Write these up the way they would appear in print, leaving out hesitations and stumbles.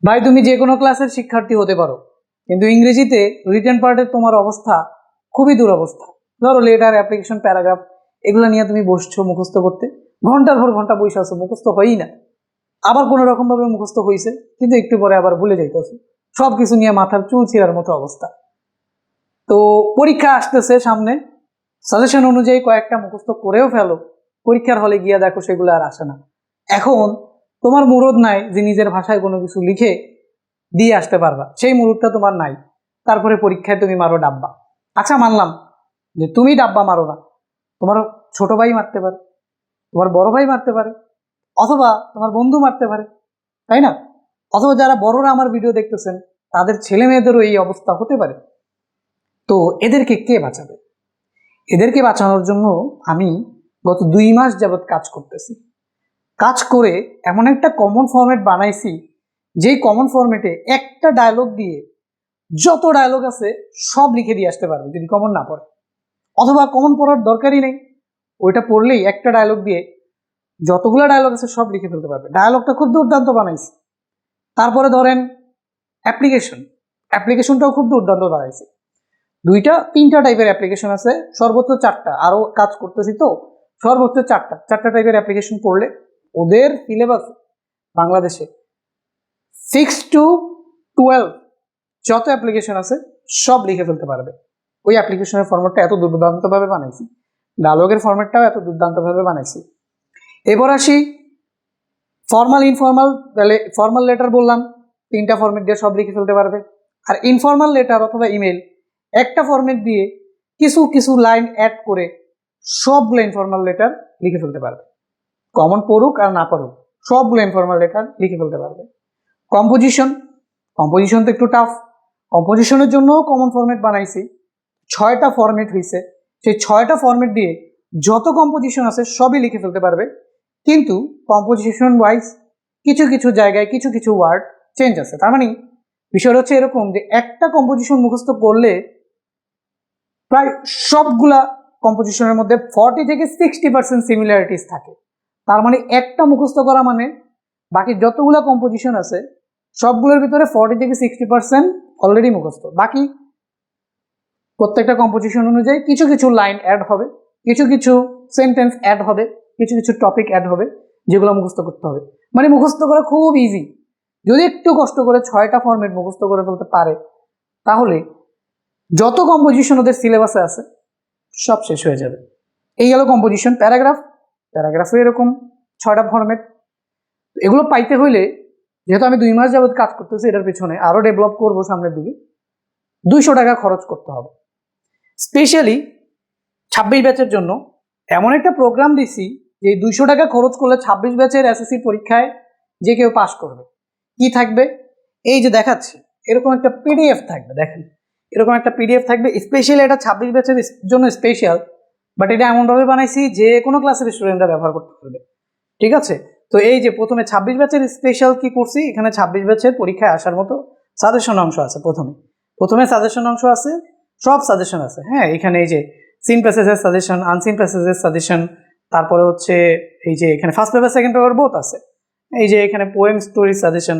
ভাই তুমি যে কোনো ক্লাসের শিক্ষার্থী হতে পারো, কিন্তু ইংরেজিতে রিটেন পার্টের তোমার অবস্থা খুবই দুরবস্থা। ধরো লেটার, অ্যাপ্লিকেশন, প্যারাগ্রাফ, এগুলো নিয়ে তুমি বসছো মুখস্থ করতে, ঘন্টার পর ঘন্টা বসে আছো, মুখস্থ হয়ই না। আবার কোনো রকম ভাবে মুখস্থ হয়েছে, কিন্তু একটু পরে আবার ভুলে যাইতেছো। সবকিছু নিয়ে মাথার চুল ছিঁড়ার মতো অবস্থা। তো পরীক্ষা আসতেছে সামনে, সাজেশন অনুযায়ী কয়েকটা মুখস্থ করেও ফেলো, পরীক্ষার হলে গিয়া দেখো সেগুলো আর আসে না। এখন তোমার মুরদ নাই যে নিজের ভাষায় কোনো কিছু লিখে দিয়ে আসতে পারবা, সেই মুরদটা তোমার নাই। তারপরে পরীক্ষায় তুমি মারো ডাব্বা। আচ্ছা, মানলাম যে তুমি ডাব্বা মারো না, তোমার ছোট ভাই মারতে পারে, তোমার বড় ভাই মারতে পারে, অথবা তোমার বন্ধু মারতে পারে, তাই না? অথবা যারা বড়রা আমার ভিডিও দেখতেছেন, তাদের ছেলে মেয়েদেরও এই অবস্থা হতে পারে। তো এদেরকে কে বাঁচাবে? এদেরকে বাঁচানোর জন্য আমি গত 2 মাস যাবৎ কাজ করতেছি। কাজ করে এমন একটা কমন ফরম্যাট বানাইছি, যেই কমন ফরম্যাটে একটা ডায়লগ দিয়ে যত ডায়লগ আছে সব লিখে দিয়ে আসতে পারবে যদি কমন না পড়ে, অথবা কমন পড়ার দরকারই নেই, ওইটা পড়লেই একটা ডায়লগ দিয়ে যতগুলো ডায়লগ আছে সব লিখে ফেলতে পারবে। ডায়লগটা খুব দুর্দান্ত বানাইছি। তারপরে ধরেন অ্যাপ্লিকেশনটাও খুব দুর্দান্ত বানাইছি। 2-3টা টাইপের অ্যাপ্লিকেশন আছে, সর্বোচ্চ 4টা, আরও কাজ করতেছি তো। সর্বোচ্চ 4টা টাইপের অ্যাপ্লিকেশন পড়লে ওদের সিলেবাস বাংলাদেশে 6 to 12 যত অ্যাপ্লিকেশন আছে সব লিখে ফেলতে পারবে। ওই অ্যাপ্লিকেশনের ফরম্যাটটা এত দুর্দান্তভাবে বানাইছি, ডায়লগের ফরম্যাটটাও এত দুর্দান্তভাবে বানাইছি। এবার আসি ফর্মাল ইনফর্মাল। তাহলে ফর্মাল লেটার বললাম 3টা ফরম্যাট দিয়ে সব লিখে ফেলতে পারবে। আর ইনফর্মাল লেটার অথবা ইমেল একটা ফরম্যাট দিয়ে কিছু কিছু লাইন অ্যাড করে সবগুলো ইনফর্মাল লেটার লিখে ফেলতে পারবে। কমন পড়ুক আর না পড়ুক, সবগুলো ইনফর্মাল লেটার লিখে ফেলতে পারবে। কম্পোজিশন তো একটু টাফ। কম্পোজিশনের জন্য কমন ফরম্যাট বানাইছি, 6টা ফরম্যাট হয়েছে। সেই 6টা ফরম্যাট দিয়ে যত কম্পোজিশন আছে সবই লিখে ফেলতে পারবে। কিন্তু কম্পোজিশন ওয়াইজ কিছু কিছু জায়গায় কিছু কিছু ওয়ার্ড চেঞ্জ আছে। তার মানে বিষয় হচ্ছে এরকম যে একটা কম্পোজিশন মুখস্থ করলে প্রায় সবগুলা কম্পোজিশনের মধ্যে 40 থেকে 60% সিমিলারিটিস থাকে। তার মানে একটা মুখস্থ করা মানে বাকি যতগুলো কম্পোজিশন আছে সবগুলোর ভিতরে 40 থেকে 60% অলরেডি মুখস্থ। বাকি প্রত্যেকটা কম্পোজিশন অনুযায়ী কিছু কিছু লাইন অ্যাড হবে, কিছু কিছু সেন্টেন্স অ্যাড হবে, কিছু কিছু টপিক অ্যাড হবে, যেগুলো মুখস্থ করতে হবে। মানে মুখস্থ করা খুব ইজি। যদি একটু কষ্ট করে 6টা ফরম্যাট মুখস্থ করে ফেলতে পারে, তাহলে যত কম্পোজিশন ওদের সিলেবাসে আছে সব শেষ হয়ে যাবে। এই গেল কম্পোজিশন। প্যারাগ্রাফে এরকম 6টা ফরম্যাট। এগুলো পাইতে হইলে, যেহেতু আমি 2 মাস যাবত কাজ করতেছি এটার পেছনে, আরো ডেভেলপ করবো সামনের দিকে, 200 টাকা খরচ করতে হবে। স্পেশালি 26 ব্যাচের জন্য এমন একটা প্রোগ্রাম দিছি যে 200 টাকা খরচ করলে 26 ব্যাচের এসএসসি পরীক্ষায় যে কেউ পাস করবে। কি থাকবে? এই যে দেখাচ্ছি, এরকম একটা পিডিএফ থাকবে। দেখেন, এরকম একটা পিডিএফ থাকবে। স্পেশালি এটা 26 ব্যাচের জন্য স্পেশাল, বাট এটা এমনভাবে বানাইছি যে কোনো ক্লাসের স্টুডেন্টরা ব্যবহার করতে পারবে। ঠিক আছে? তো এই যে প্রথমে 26 ব্যাচের স্পেশাল কি করছি, এখানে 26 ব্যাচের পরীক্ষায় আসার মতো সাজেশন অংশ আছে। প্রথমে সাজেশন অংশ আছে, সব সাজেশন আছে। হ্যাঁ, এখানে এই যে সিন প্যাসেজের সাজেশন, আনসিন প্যাসেজের সাজেশন, তারপরে হচ্ছে এই যে এখানে first paper second paper both আছে। এই যে এখানে পোয়েম স্টোরি সাজেশন,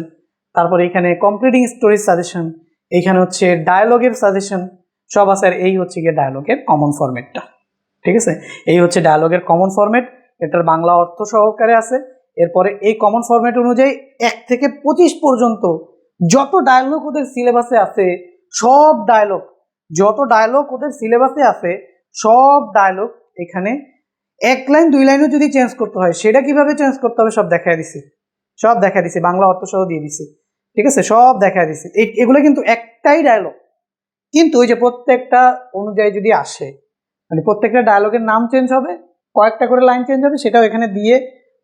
তারপরে এখানে কমপ্লিটিং স্টোরি সাজেশন, এইখানে হচ্ছে ডায়ালগের সাজেশন, সব আছে। আর এই হচ্ছে গিয়ে ডায়ালগের কমন ফরম্যাটটা। ঠিক আছে? এই হচ্ছে ডায়ালগের কমন ফরম্যাট, এটার বাংলা অর্থ সহকারে আছে। এরপরে এই কমন ফরম্যাট অনুযায়ী 1 থেকে 25 পর্যন্ত যত ডায়ালগ ওদের সিলেবাসে আছে, সব ডায়ালগ, যত ডায়ালগ ওদের সিলেবাসে আছে সব ডায়ালগ এখানে 1 লাইন 2 লাইনও যদি চেঞ্জ করতে হয় সেটা কিভাবে চেঞ্জ করতে হবে সব দেখাই দিছি, বাংলা অর্থ সহ দিয়ে দিছি। ঠিক আছে? সব দেখাই দিছি। এগুলো কিন্তু একটাই ডায়লগ, কিন্তু ওই যে প্রত্যেকটা অনুযায়ী যদি আসে, মানে প্রত্যেকটা ডায়লগের নাম চেঞ্জ হবে, কয়েকটা করে লাইন চেঞ্জ হবে, সেটাও এখানে দিয়ে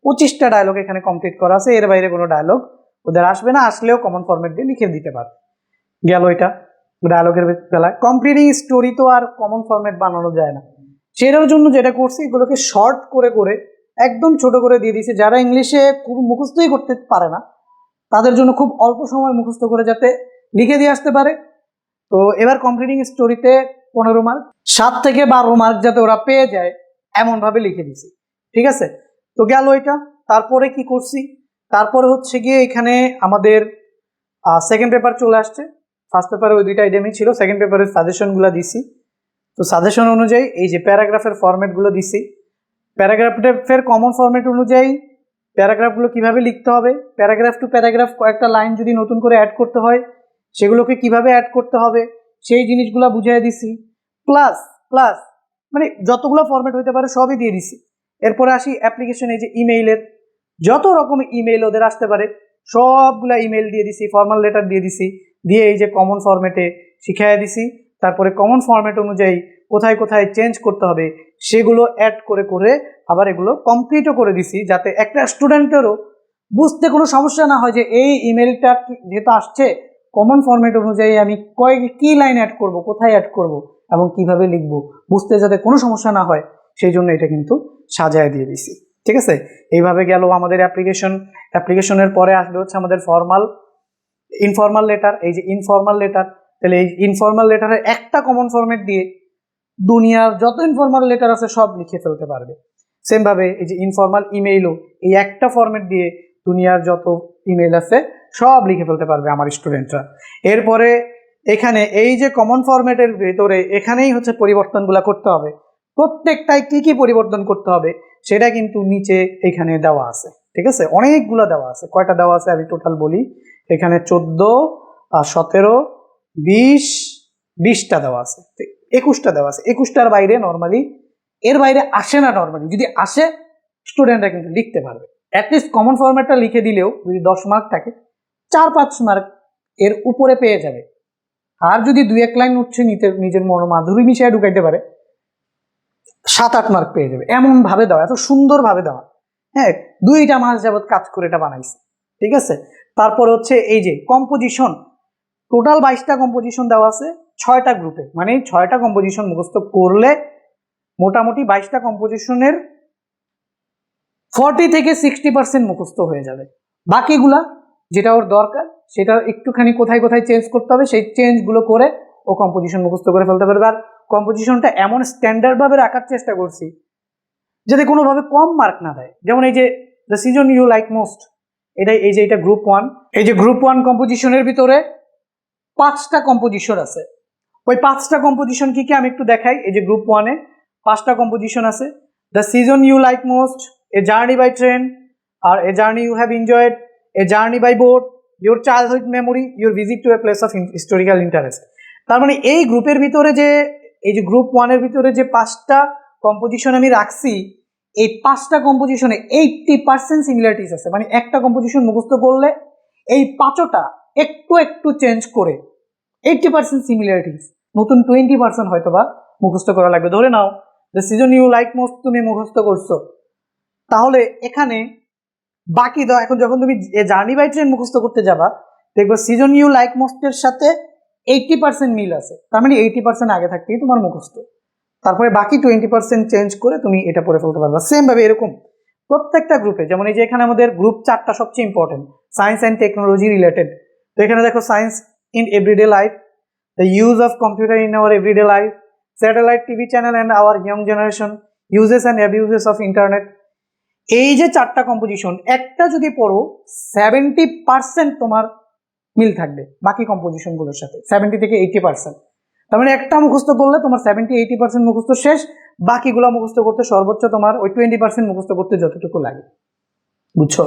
25টা ডায়লগ এখানে কমপ্লিট করা আছে। এর বাইরে কোনো ডায়লগ ওদের আসবে না, আসলেও কমন ফরম্যাট দিয়ে লিখে দিতে পারবে। গেল এটা ডায়লগের বেলায়। কমপ্লিটিং স্টোরি তো আর কমন ফরম্যাট বানানো যায় না, সেটার জন্য যেটা করছি, এগুলোকে শর্ট করে করে একদম ছোট করে দিয়ে দিয়েছি। যারা ইংলিশে খুব মুখস্থই করতে পারে না, তাদের জন্য খুব অল্প সময় মুখস্থ করে যাতে লিখে দিয়ে আসতে পারে। তো এবার কমপ্লিটিং স্টোরিতে 15 মার্ক, 7 থেকে 12 মার্ক যাতে ওরা পেয়ে যায় এমনভাবে লিখে দিছি। ঠিক আছে? তো গেল এটা। তারপরে কি করছি, তারপরে হচ্ছে গিয়ে এখানে আমাদের সেকেন্ড পেপার চলে আসছে, ফার্স্ট পেপারে ওই দুইটা আইটেমই ছিল, সেকেন্ড পেপারের সাজেশনগুলো দিছি। তো সাজেশন অনুযায়ী এই যে প্যারাগ্রাফের ফরম্যাটগুলো দিছি, প্যারাগ্রাফের কমন ফরম্যাট অনুযায়ী প্যারাগ্রাফগুলো কিভাবে লিখতে হবে, প্যারাগ্রাফ টু প্যারাগ্রাফ কয়েকটা লাইন যদি নতুন করে অ্যাড করতে হয় সেগুলোকে কিভাবে অ্যাড করতে হবে সেই জিনিসগুলো বুঝিয়ে দিছি। প্লাস প্লাস মানে যতগুলো ফরম্যাট হতে পারে সবই দিয়ে দিছি। এরপরে আসি অ্যাপ্লিকেশন, এই যে ইমেইলের যত রকম ইমেইল ওদের আসতে পারে সবগুলা ইমেইল দিয়ে দিছি, ফর্মাল লেটার দিয়ে দিছি, দিয়ে এই যে কমন ফরম্যাটে শিখাইয়া দিছি। তারপরে কমন ফরম্যাট অনুযায়ী কোথায় কোথায় চেঞ্জ করতে হবে সেগুলো অ্যাড করে করে আবার এগুলো কমপ্লিটও করে দিছি, যাতে একটা স্টুডেন্টেরও বুঝতে কোনো সমস্যা না হয় যে এই ইমেলটা যেহেতু আসছে কমন ফরম্যাট অনুযায়ী আমি কি লাইন অ্যাড করব, কোথায় অ্যাড করব এবং কিভাবে লিখব, বুঝতে যাতে কোনো সমস্যা না হয় সেই জন্য এটা কিন্তু সাজায় দিয়ে দিছি। ঠিক আছে, এইভাবে গেল আমাদের অ্যাপ্লিকেশনের পরে আসবে হচ্ছে আমাদের ইনফর্মাল লেটার। এই যে ইনফর্মাল লেটার, তাহলে এই ইনফর্মাল লেটারের একটা কমন ফরম্যাট দিয়ে দুনিয়ার যত ইনফর্মাল লেটার আছে সব লিখে ফেলতে পারবে। সেমভাবে এই যে ইনফর্মাল ইমেইলও এই একটা ফরম্যাট দিয়ে দুনিয়ার যত ইমেইল আছে সব লিখে ফেলতে পারবে আমার স্টুডেন্টরা। এরপরে এখানে এই যে কমন ফরম্যাটের ভেতরে এখানেই হচ্ছে পরিবর্তনগুলো করতে হবে, প্রত্যেকটাই কি কি পরিবর্তন করতে হবে সেটা কিন্তু নিচে এখানে দেওয়া আছে। ঠিক আছে, অনেকগুলো দেওয়া আছে, কয়টা দেওয়া আছে আমি টোটাল বলি। এখানে 14 আর 17 20 20টা দেওয়া আছে, 21টা দেওয়া আছে। 21টার বাইরে নর্মালি, এর বাইরে আসে না, নর্মালি যদি আসে স্টুডেন্টরা কিন্তু লিখতে পারবে। অ্যাটলিস্ট কমন ফরম্যাটটা লিখে দিলেও যদি 10 মার্ক থাকে 4-5 মার্ক এর উপরে পেয়ে যাবে। আর যদি 2-1 লাইন উঠছে নিজের মাধুরী মিশিয়ে ঢুকাইতে পারে 7-8 মার্ক পেয়ে যাবে। এমন ভাবে দেওয়া, এত সুন্দর ভাবে দেওয়া। হ্যাঁ, 2টা মাস যাবত কাজ করে এটা বানাইছে। ঠিক আছে, তারপর হচ্ছে এই যে কম্পোজিশন, টোটাল 22টা কম্পোজিশন দেওয়া আছে 6টা গ্রুপে, মানে 6টা কম্পোজিশন মুখস্থ করলে মোটামুটি 22টা কম্পোজিশনের 40 থেকে 60% মুখস্থ হয়ে যাবে। বাকিগুলা যেটা ওর দরকার সেটা একটুখানি কোথায় কোথায় চেঞ্জ করতে হবে সেই চেঞ্জগুলো করে ও কম্পোজিশন মুখস্থ করে ফেলতে পারবে। আর কম্পোজিশনটা এমন স্ট্যান্ডার্ডভাবে রাখার চেষ্টা করছি যাতে কোনোভাবে কম মার্ক না দেয়। যেমন এই যে the season you like most, এটা গ্রুপ 1। এই যে গ্রুপ 1 কম্পোজিশনের ভিতরে 5টা কম্পোজিশন আছে। ওই 5টা কম্পোজিশন কি কি আমি একটু দেখাই। এই যে গ্রুপ 1-এ 5টা কম্পোজিশন আছে। The season you like most, a journey by train, আর a journey you have enjoyed, a journey by boat, your childhood memory, your visit to a place of historical interest. তার মানে এই গ্রুপের ভিতরে যে এই যে গ্রুপ 1-এর ভিতরে যে 5টা কম্পোজিশন আমি রাখছি, এই 5টা কম্পোজিশনে 80% সিমিলারিটিস আছে। মানে একটা কম্পোজিশন মুখস্থ করলে এই 5টা একটু একটু চেঞ্জ করে 80% সিমিলারিটিস, নতুন 20% হয়তো বা মুখস্থ করা লাগবে। ধরে নাও the season you like most তুমি মুখস্থ করছো, তাহলে এখানে বাকি দাও। এখন যখন তুমি জার্নি বাই ট্রেন মুখস্থ করতে যাবা দেখবো সিজন ইউ লাইক মোস্টের সাথে 80% মিল আছে, তার মানে 80% আগে থাকতেই তোমার মুখস্থ। তারপরে বাকি 20% চেঞ্জ করে তুমি এটা পড়ে ফেলতে পারবা। সেম ভাবে এরকম প্রত্যেকটা গ্রুপে, যেমন এই যে এখানে আমাদের গ্রুপ 4টা সবচেয়ে important, science and technology related. তো এখানে দেখো science in everyday life, the use of computer in our everyday life, satellite TV channel and our young generation, uses and abuses of internet. এই যে 4টা কম্পোজিশন একটা যদি পড়ো 70% তোমার মিল থাকবে বাকি কম্পোজিশনগুলোর সাথে, 70 থেকে 80%। তার মানে একটা মুখস্থ করলে তোমার 70-80% মুখস্থ শেষ, বাকিগুলো মুখস্থ করতে সর্বোচ্চ তোমার ওই 20% মুখস্থ করতে যতটুকু লাগে। বুঝছো?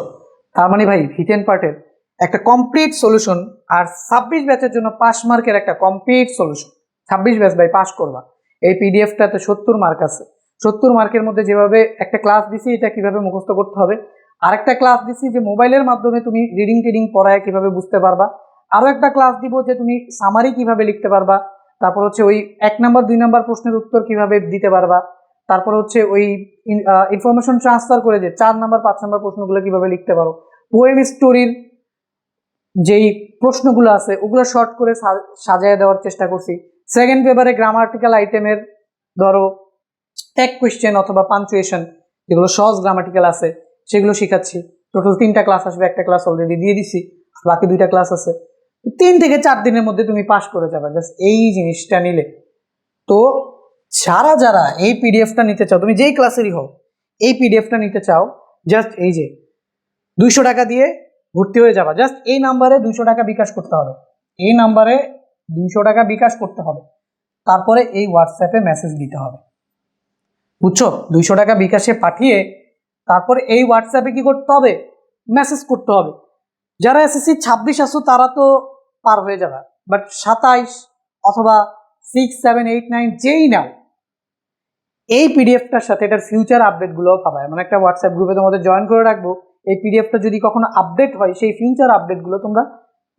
তার মানে ভাই রিটেন পার্টের একটা কমপ্লিট সলিউশন, আর 26 ব্যাচের জন্য 5 মার্কের একটা কমপ্লিট সলিউশন। 26 ব্যাচ ভাই পাস করবা। এই পিডিএফটাতে 70 মার্ক আছে। 70 মার্কের মধ্যে যেভাবে একটা ক্লাস দিছি এটা কিভাবে মুখস্থ করতে হবে, আরেকটা ক্লাস দিছি যে মোবাইলের মাধ্যমে তুমি রিডিং টিডিং পড়ায় কিভাবে বুঝতে পারবা, আরো একটা ক্লাস দিব যে তুমি সামারি কিভাবে লিখতে পারবা, তারপর হচ্ছে ওই 1 নাম্বার 2 নাম্বার প্রশ্নের উত্তর কিভাবে দিতে পারবা, তারপর হচ্ছে ওই ইনফরমেশন ট্রান্সফার করে যে 4 নাম্বার 5 নাম্বার প্রশ্নগুলো কিভাবে লিখতে পারো, পোয়েম স্টোরির যেই প্রশ্নগুলো আছে ওগুলো শর্ট করে সাজায় দেওয়ার চেষ্টা করছি। সেকেন্ড পেপারে গ্রামাটিক্যাল আইটেমের ধরো ট্যাগ কোয়েশ্চেন অথবা পাঞ্চুয়েশন যেগুলো সহজ গ্রামাটিক্যাল আছে সেগুলো শেখাচ্ছি। টোটাল 3টা ক্লাস আসবে, একটা ক্লাস অলরেডি দিয়ে দিছি, বাকি 2টা ক্লাস আছে। 3 থেকে 4 দিনের মধ্যে তুমি পাস করে যাবে জাস্ট এই জিনিসটা নিলে। তো যারা যারা এই পিডিএফটা নিতে চাও, তুমি যেই ক্লাসেরই হোক এই পিডিএফটা নিতে চাও, জাস্ট এই যে 200 টাকা দিয়ে ভর্তি হয়ে যাবা। জাস্ট এই নাম্বারে 200 টাকা বিকাশ করতে হবে, এই নাম্বারে 200 টাকা বিকাশ করতে হবে, তারপরে এই হোয়াটসঅ্যাপে মেসেজ দিতে হবে, বুঝছো? 200 টাকা বিকাশে পাঠিয়ে তারপরে এই হোয়াটসঅ্যাপে কি করতে হবে, মেসেজ করতে হবে। যারা এসএসসি 26 আসো তারা তো পার হয়ে যাবে, বাট 27 অথবা 6, 7, 8, 9 যেই নাও, এই পিডিএফটার সাথে এটার ফিউচার আপডেটগুলোও পাবা। এমন একটা হোয়াটসঅ্যাপ গ্রুপে তোমাদের জয়েন করে রাখবো, এই পিডিএফটা যদি কখনো আপডেট হয় সেই ফিউচার আপডেটগুলো তোমরা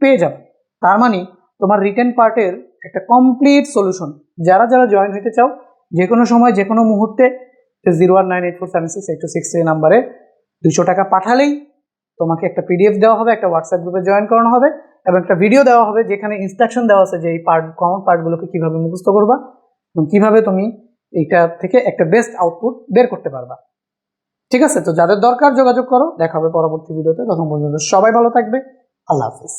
পেয়ে যাবে। তার মানে তোমার রিটেন পার্টের একটা কমপ্লিট সলিউশন। যারা যারা জয়েন হতে চাও যে কোনো সময় যে কোনো মুহূর্তে 0198476826 নাম্বারে 200 টাকা পাঠালেই তোমাকে একটা পিডিএফ দেওয়া হবে, একটা হোয়াটসঅ্যাপ গ্রুপে জয়েন করানো হবে এবং একটা ভিডিও দেওয়া হবে যেখানে ইনস্ট্রাকশন দেওয়া আছে যে এই কমন পার্টগুলোকে কীভাবে মুখস্থ করবা এবং কীভাবে তুমি এইটা থেকে একটা বেস্ট আউটপুট বের করতে পারবা। ঠিক আছে, তো যাদের দরকার যোগাযোগ করো, দেখা হবে পরবর্তী ভিডিওতে। তখন পর্যন্ত সবাই ভালো থাকবে, আল্লাহ হাফিজ।